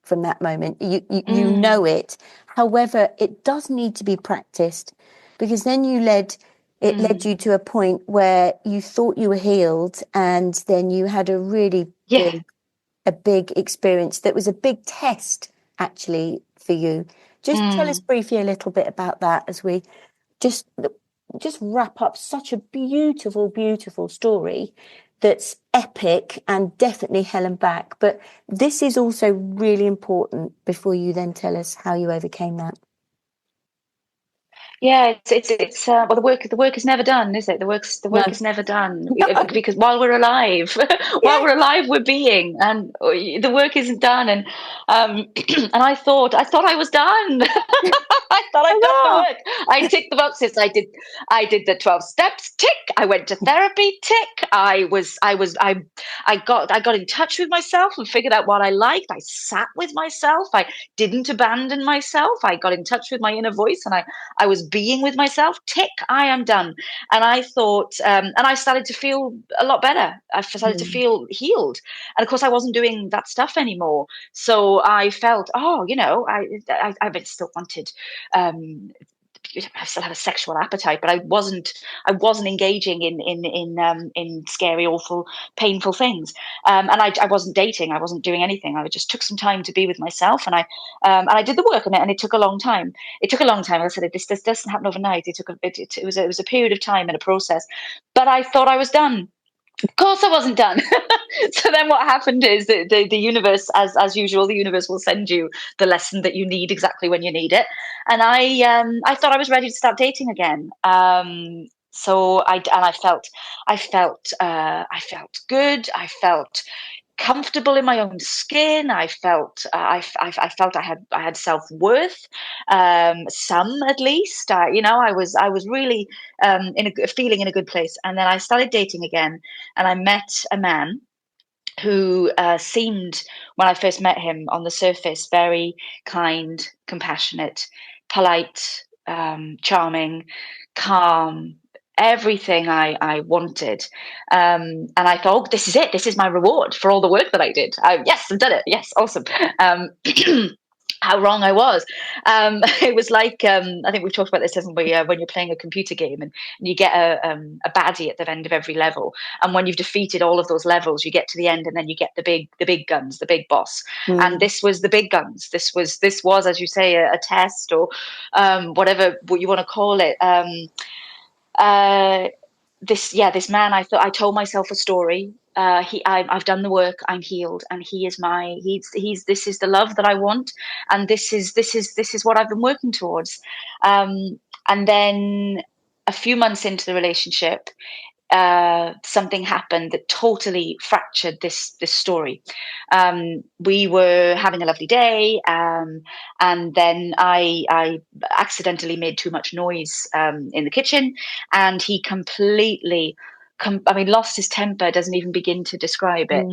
from that moment. You mm, know it. However, it does need to be practiced, because then it led mm. you to a point where you thought you were healed, and then you had a really Yeah. big experience that was a big test actually for you. Just tell us Mm. briefly a little bit about that as we just just wrap up such a beautiful, beautiful story that's epic and definitely hell and back. But this is also really important before you then tell us how you overcame that. Yeah, it's well, the work is never done, is it? The work No. is never done No. because while we're alive, while Yeah. we're alive, we're being, and the work isn't done. And and I thought I was done. I thought I'd done the Hurrah. work. I ticked the boxes. I did the 12 steps. Tick. I went to therapy. Tick. I got in touch with myself and figured out what I liked. I sat with myself. I didn't abandon myself. I got in touch with my inner voice, and I was being with myself. Tick, I am done. And I thought, and I started to feel a lot better. I started to Mm, feel healed. And of course, I wasn't doing that stuff anymore. So I felt, oh, I still wanted, um, I still had a sexual appetite, but I wasn't engaging in scary, awful, painful things. And I wasn't dating. I wasn't doing anything. I just took some time to be with myself, and I did the work on it, and it took a long time. It took a long time. Like I said, this doesn't happen overnight. It was a period of time and a process. But I thought I was done. Of course, I wasn't done. So then, what happened is that the universe, as usual, the universe will send you the lesson that you need exactly when you need it. And I thought I was ready to start dating again. So I felt good. I felt comfortable in my own skin. I felt I had self-worth, some at least. I was really feeling in a good place. And then I started dating again, and I met a man who seemed, when I first met him on the surface, very kind, compassionate, polite, charming, calm, everything I wanted. And I thought, oh, this is it. This is my reward for all the work that I did. Yes, I've done it. Yes, awesome. Um, how wrong I was. It was like, I think we've talked about this, haven't we? When you're playing a computer game and you get a baddie at the end of every level, and when you've defeated all of those levels, you get to the end, and then you get the big guns, the big boss. And this was the big guns. This was, as you say, a test, or whatever what you want to call it. Uh, this man, I told myself a story. I've done the work, I'm healed, and he's this is the love that I want, and this is what I've been working towards. And then a few months into the relationship, something happened that totally fractured this story. We were having a lovely day, and then I accidentally made too much noise in the kitchen, and he completely. Lost his temper. Doesn't even begin to describe it.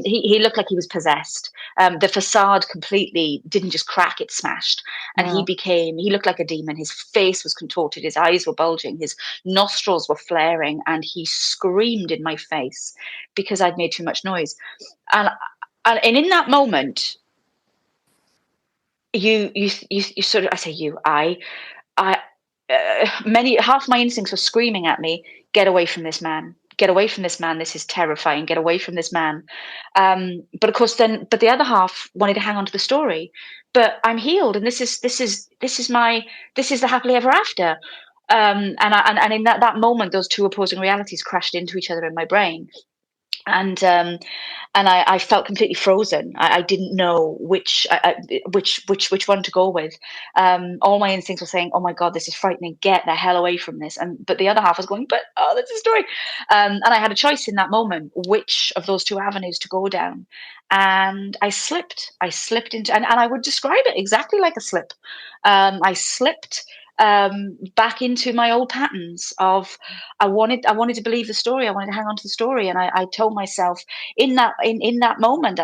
He looked like he was possessed. The facade completely didn't just crack; it smashed, and Wow. he looked like a demon. His face was contorted. His eyes were bulging. His nostrils were flaring, and he screamed in my face because I'd made too much noise. And in that moment, you sort of, I say you, I many half my instincts were screaming at me, get away from this man, get away from this man, this is terrifying, get away from this man. But of course but the other half wanted to hang on to the story. But I'm healed, and this is the happily ever after. And in that moment, those two opposing realities crashed into each other in my brain. And I felt completely frozen. I didn't know which one to go with. All my instincts were saying, "Oh my God, this is frightening. Get the hell away from this." But the other half was going, "But oh, that's a story." And I had a choice in that moment, which of those two avenues to go down. And I slipped. I slipped into, and I would describe it exactly like a slip. I slipped back into my old patterns of I wanted to believe the story. I wanted to hang on to the story, and I told myself in that moment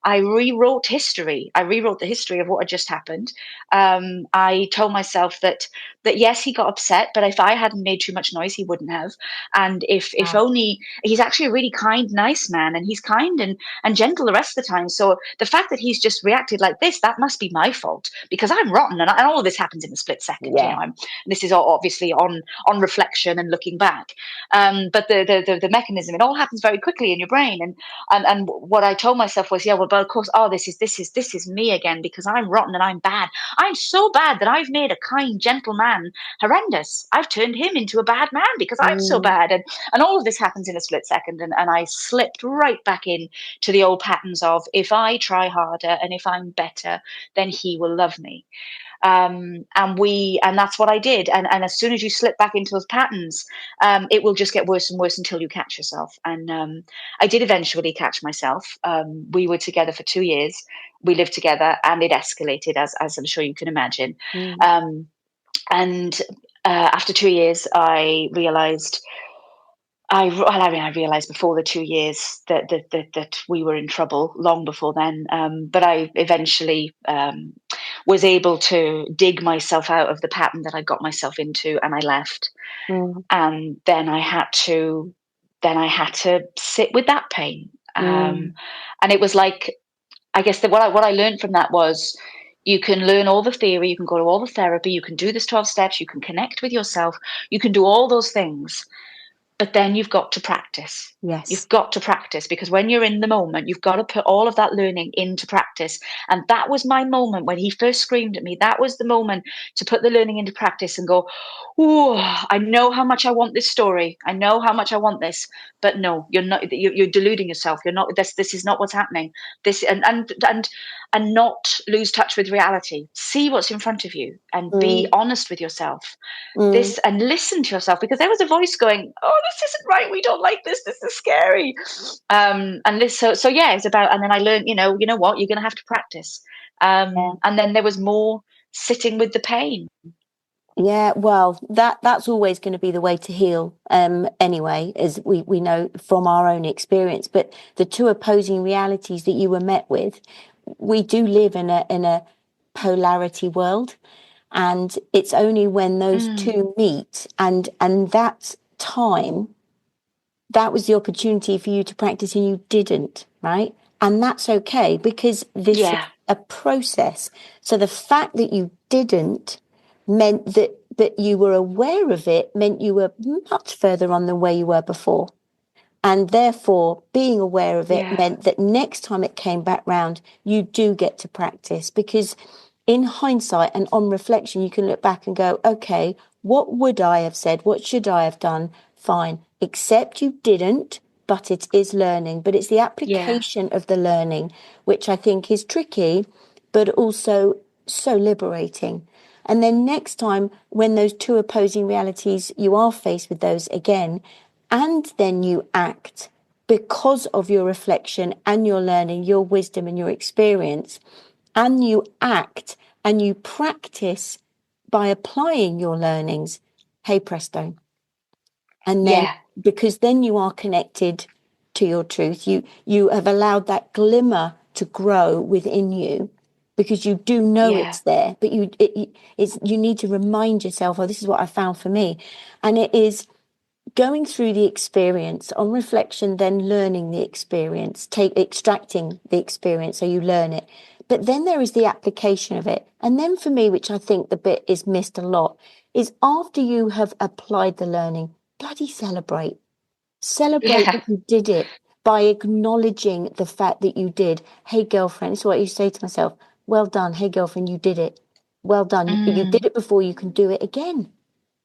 I rewrote history. I rewrote the history of what had just happened. I told myself that yes, he got upset, but if I hadn't made too much noise, he wouldn't have. And if only he's actually a really kind, nice man, and he's kind and gentle the rest of the time. So the fact that he's just reacted like this, that must be my fault because I'm rotten, and all of this happens in a split second. Yeah. This is all obviously on reflection and looking back. But the mechanism, it all happens very quickly in your brain. And what I told myself was, yeah, well, but of course, this is me again because I'm rotten and I'm bad. I'm so bad that I've made a kind, gentle man horrendous. I've turned him into a bad man because I'm so bad. And all of this happens in a split second. And I slipped right back in to the old patterns of if I try harder and if I'm better, then he will love me. And that's what I did. And as soon as you slip back into those patterns, it will just get worse and worse until you catch yourself. And I did eventually catch myself. We were together for 2 years. We lived together, and it escalated, as I'm sure you can imagine. And after 2 years, I realized. I realized before the 2 years that we were in trouble long before then. But I eventually was able to dig myself out of the pattern that I got myself into, and I left. And then I had to sit with that pain. And it was like, I guess that what I learned from that was you can learn all the theory, you can go to all the therapy, you can do this 12 steps, you can connect with yourself, you can do all those things. But then you've got to practice. Yes. You've got to practice, because when you're in the moment, you've got to put all of that learning into practice. And that was my moment when he first screamed at me. That was the moment to put the learning into practice and go, oh, I know how much I want this story. I know how much I want this. But no, you're not. You're deluding yourself. You're not. This is not what's happening. This and not lose touch with reality. See what's in front of you and be honest with yourself. This, and listen to yourself, because there was a voice going, oh, this isn't right, we don't like this is scary. And this, so yeah, it's about, and then I learned, you know what, you're going to have to practice. And then there was more sitting with the pain. Yeah, well, that's always going to be the way to heal, anyway, as we know from our own experience. But the two opposing realities that you were met with, we do live in a polarity world, and it's only when those two meet and that time, that was the opportunity for you to practice, and you didn't, right? And that's okay because this is Yeah. a process. So the fact that you didn't meant that you were aware of it meant you were much further on than where you were before. And therefore, being aware of it Yeah. meant that next time it came back round, you do get to practice because in hindsight and on reflection, you can look back and go, okay, what would I have said? What should I have done? Fine. Except you didn't, but it is learning. But it's the Yeah. application of the learning, which I think is tricky, but also so liberating. And then next time, when those two opposing realities, you are faced with those again, and then you act because of your reflection and your learning, your wisdom and your experience, and you act and you practice by applying your learnings, hey presto. And then Yeah. because then you are connected to your truth, you have allowed that glimmer to grow within you because you do know Yeah. it's there, but you need to remind yourself, oh, this is what I found for me. And it is going through the experience on reflection, then learning the experience, extracting the experience so you learn it. But then there is the application of it. And then for me, which I think the bit is missed a lot, is after you have applied the learning, bloody celebrate. Celebrate Yeah. that you did it by acknowledging the fact that you did. Hey, girlfriend, this is what you say to myself. Well done. Hey, girlfriend, you did it. Well done. You Mm. did it before, you can do it again.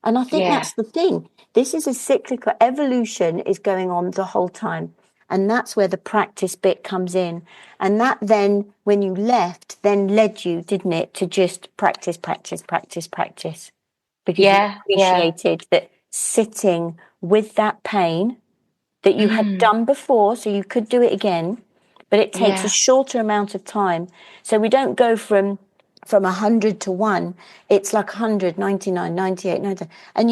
And I think Yeah. that's the thing. This is a cyclical evolution is going on the whole time. And that's where the practice bit comes in. And that then, when you left, then led you, didn't it, to just practice, practice, practice, practice. Because you Yeah. Yeah. appreciated that sitting with that pain that you had Mm. done before, so you could do it again, but it takes a Yeah. shorter amount of time. So we don't go from 100 to 1. It's like 100, 99, 98, 90. And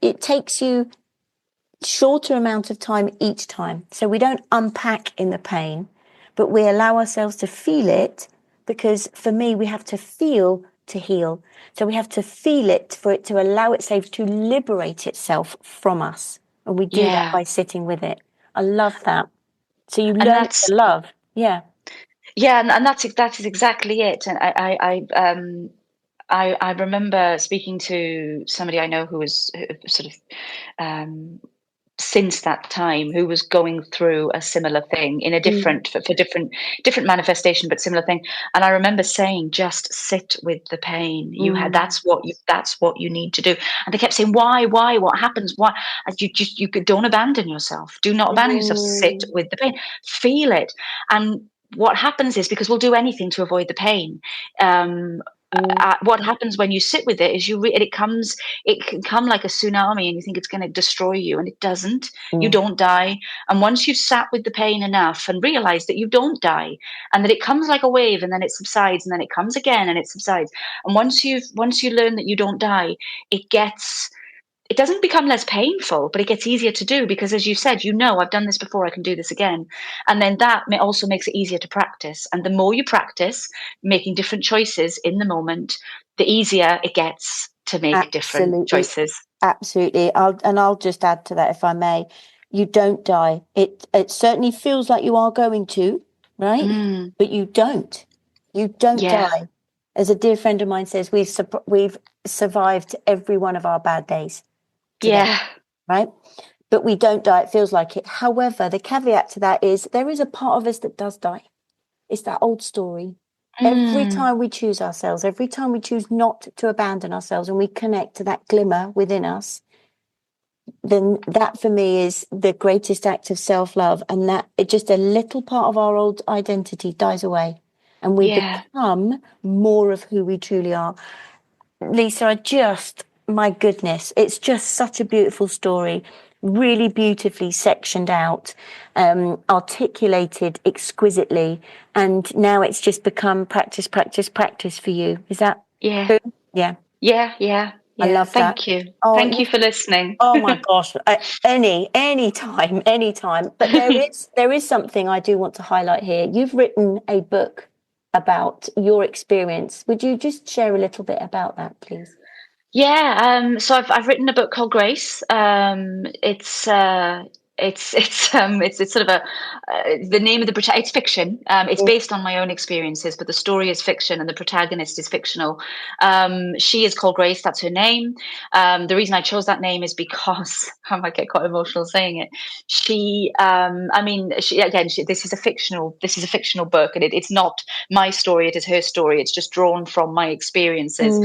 it takes you shorter amount of time each time. So we don't unpack in the pain, but we allow ourselves to feel it because for me, we have to feel to heal. So we have to feel it for it to allow itself to liberate itself from us. And we do that Yeah. by sitting with it. I love that. So you And learn it that's to love. Yeah. yeah, and that is exactly it. And I remember speaking to somebody I know who was sort of um, since that time who was going through a similar thing in a Mm. different for different manifestation but similar thing, and I remember saying, just sit with the pain. You had Mm. that's what you need to do. And they kept saying, why, what happens, why? And don't abandon yourself, do not abandon yourself, sit Mm. with the pain, feel it. And what happens is, because we'll do anything to avoid the pain, um, Mm. what happens when you sit with it is it can come like a tsunami, and you think it's going to destroy you, and it doesn't. You Mm. don't die. And once you've sat with the pain enough and realized that you don't die, and that it comes like a wave and then it subsides and then it comes again and it subsides, and once you learn that you don't die, it doesn't become less painful, but it gets easier to do because, as you said, I've done this before, I can do this again. And then that also makes it easier to practice. And the more you practice making different choices in the moment, the easier it gets to make different Absolutely. choices. Absolutely. I'll just add to that if I may. You don't die. It certainly feels like you are going to, right? Mm, But you don't. You don't yeah, die. As a dear friend of mine says, we've survived every one of our bad days today, yeah, right? But we don't die. It feels like it. However, the caveat to that is there is a part of us that does die. It's that old story. Every mm, time we choose ourselves, every time we choose not to abandon ourselves and we connect to that glimmer within us, then that for me is the greatest act of self-love. And that it just a little part of our old identity dies away and we yeah, become more of who we truly are. Leesa, my goodness, it's just such a beautiful story, really beautifully sectioned out, articulated exquisitely. And now it's just become practice, practice, practice for you. Is that yeah, true? Yeah, yeah, yeah, I yeah. love that. Thank you. Oh, Thank you for listening. oh my gosh, any time, any time. But there is something I do want to highlight here. You've written a book about your experience. Would you just share a little bit about that, please? Yeah, so I've written a book called Grace. it's sort of a the name of the it's fiction. It's based on my own experiences, but the story is fiction and the protagonist is fictional. She is called Grace. That's her name. The reason I chose that name is because I might get quite emotional saying it. This is a fictional book, and it's not my story. It is her story. It's just drawn from my experiences.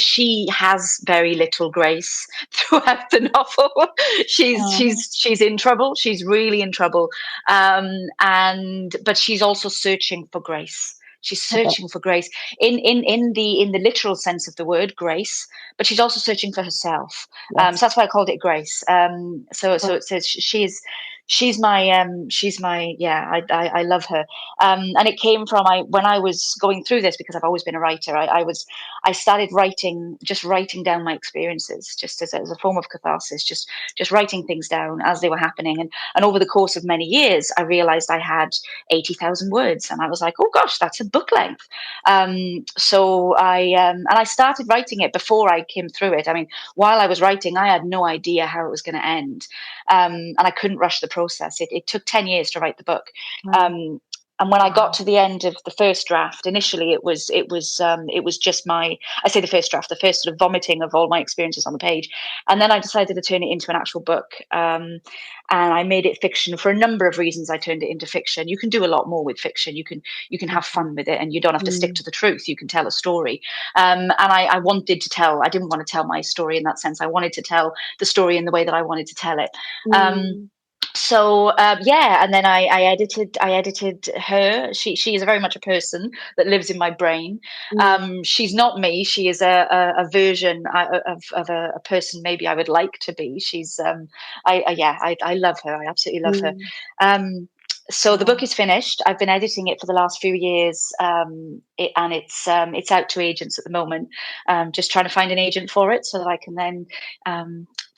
She has very little grace throughout the novel. She's in trouble. She's really in trouble. But she's also searching for grace. She's searching for grace in the literal sense of the word grace, but she's also searching for herself. So that's why I called it Grace. So it says I love her. And it came from when I was going through this, because I've always been a writer. I started writing down my experiences, just as a form of catharsis, just writing things down as they were happening. And over the course of many years, I realized I had 80,000 words, and I was like, oh gosh, that's a book length. So I started writing it before I came through it. I mean, while I was writing, I had no idea how it was going to end, and I couldn't rush the process. It took 10 years to write the book. And when I got to the end of the first draft, initially it was just I say the first draft, the first sort of vomiting of all my experiences on the page. And then I decided to turn it into an actual book. And I made it fiction for a number of reasons. I turned it into fiction. You can do a lot more with fiction. You can have fun with it, and you don't have to stick to the truth. You can tell a story. And I wanted to I didn't want to tell my story in that sense. I wanted to tell the story in the way that I wanted to tell it. And then I edited her. She is very much a person that lives in my brain. She's not me. She is a version of a person maybe I would like to be. She's I love her. I absolutely love her. So the book is finished. I've been editing it for the last few years, and it's out to agents at the moment. Just trying to find an agent for it so that I can then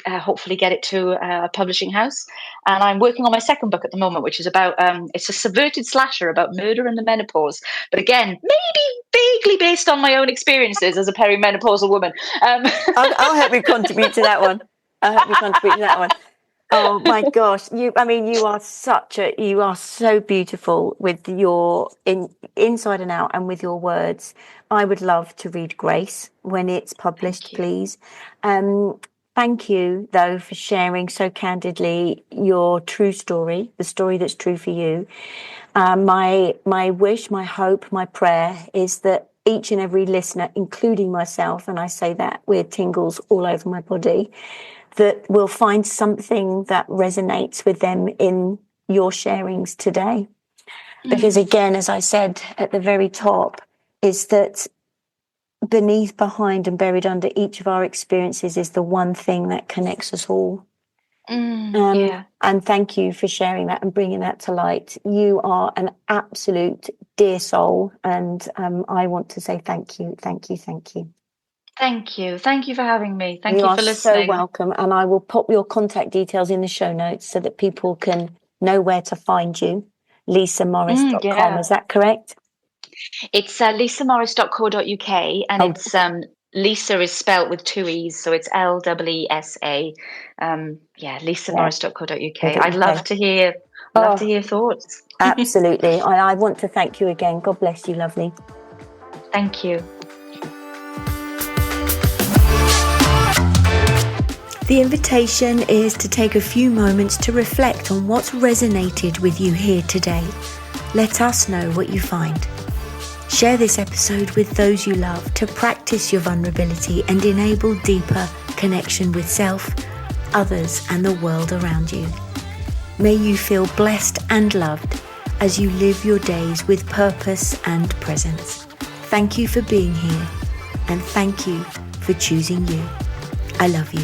hopefully get it to a publishing house. And I'm working on my second book at the moment, which is about it's a subverted slasher about murder and the menopause. But again, maybe vaguely based on my own experiences as a perimenopausal woman. I'll help you contribute to that one. Oh my gosh, you are so beautiful with your inside and out, and with your words. I would love to read Grace when it's published, please. Thank you though for sharing so candidly your true story, the story that's true for you. My wish, my hope, my prayer is that each and every listener, including myself, and I say that with tingles all over my body, that will find something that resonates with them in your sharings today. Because again, as I said at the very top, is that beneath, behind, and buried under each of our experiences is the one thing that connects us all. And thank you for sharing that and bringing that to light. You are an absolute dear soul, and I want to say thank you. Thank you for having me. Thank you for listening. You are so welcome, and I will pop your contact details in the show notes so that people can know where to find you. LeesaMorris.com, is that correct? It's leesamorris.co.uk, and it's Leesa is spelt with two E's, so it's LEESA. leesamorris.co.uk. I'd love to hear thoughts. Absolutely. I want to thank you again. God bless you, lovely. Thank you. The invitation is to take a few moments to reflect on what's resonated with you here today. Let us know what you find. Share this episode with those you love to practice your vulnerability and enable deeper connection with self, others, and the world around you. May you feel blessed and loved as you live your days with purpose and presence. Thank you for being here, and thank you for choosing you. I love you.